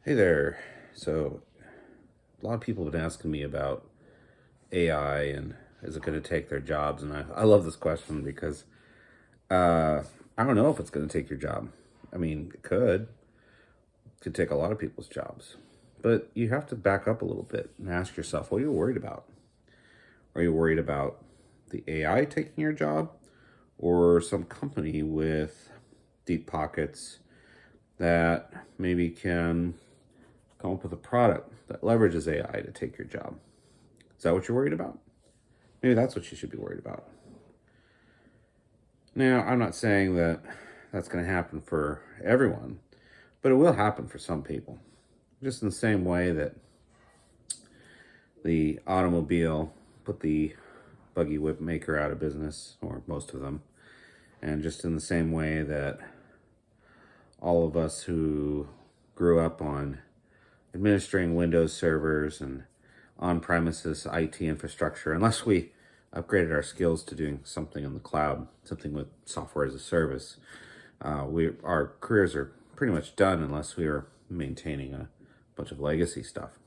Hey there. So, a lot of people have been asking me about AI and is it going to take their jobs? And I love this question because uh, I don't know if it's going to take your job. I mean, it could take a lot of people's jobs. But you have to back up a little bit and ask yourself, what are you worried about? Are you worried about the AI taking your job or some company with deep pockets that maybe can come up with a product that leverages AI to take your job? Is that what you're worried about? Maybe that's what you should be worried about. Now, I'm not saying that that's going to happen for everyone, but it will happen for some people. Just in the same way that the automobile put the buggy whip maker out of business, or most of them, and just in the same way that all of us who grew up on administering Windows servers and on-premises IT infrastructure, unless we upgraded our skills to doing something in the cloud, something with software as a service, our careers are pretty much done unless we are maintaining a bunch of legacy stuff.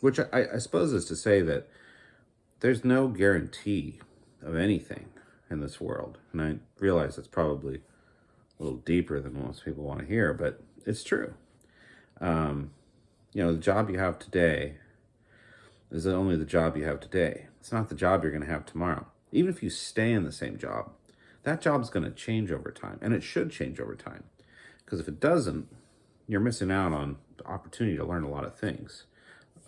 Which I suppose is to say that there's no guarantee of anything in this world. And I realize it's probably a little deeper than most people want to hear, but it's true. The job you have today is only the job you have today. It's not the job you're going to have tomorrow. Even if you stay in the same job, that job's going to change over time, and it should change over time. Because if it doesn't, you're missing out on the opportunity to learn a lot of things,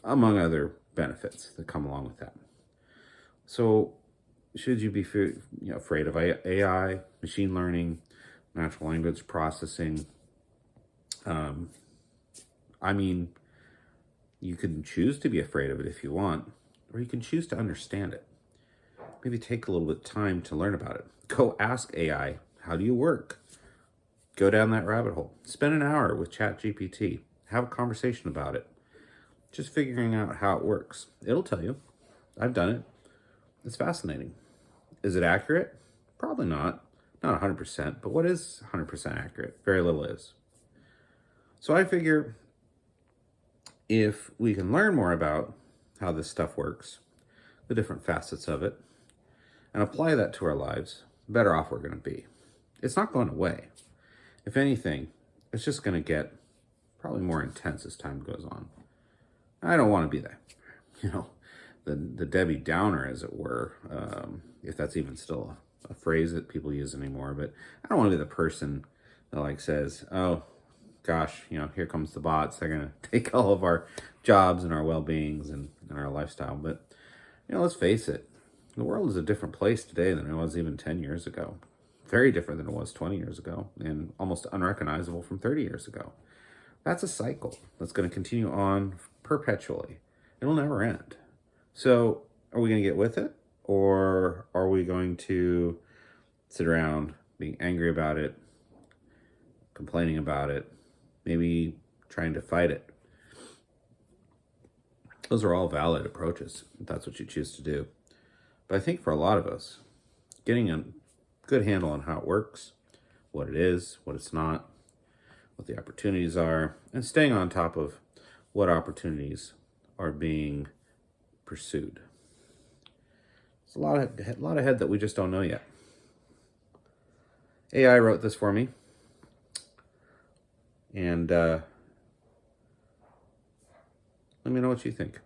among other benefits that come along with that. So, should you be afraid of AI, machine learning, natural language processing? I mean, you can choose to be afraid of it if you want, or you can choose to understand it. Maybe take a little bit of time to learn about it. Go ask AI, how do you work? Go down that rabbit hole. Spend an hour with ChatGPT. Have a conversation about it. Just figuring out how it works. It'll tell you. I've done it. It's fascinating. Is it accurate? Probably not. Not 100%, but what is 100% accurate? Very little is. So I figure if we can learn more about how this stuff works, the different facets of it, and apply that to our lives, the better off we're going to be. It's not going away. If anything, it's just going to get probably more intense as time goes on. I don't want to be that, the Debbie Downer, as it were, if that's even still a phrase that people use anymore. But I don't want to be the person that says, oh, gosh, here comes the bots. They're going to take all of our jobs and our well-beings and our lifestyle. But, let's face it. The world is a different place today than it was even 10 years ago. Very different than it was 20 years ago, and almost unrecognizable from 30 years ago. That's a cycle that's going to continue on perpetually. It'll never end. So, are we going to get with it? Or are we going to sit around being angry about it, complaining about it, maybe trying to fight it? Those are all valid approaches, if that's what you choose to do. But I think for a lot of us, getting a good handle on how it works, what it is, what it's not, what the opportunities are, and staying on top of what opportunities are being pursued. It's a lot ahead that we just don't know yet. AI wrote this for me, and let me know what you think.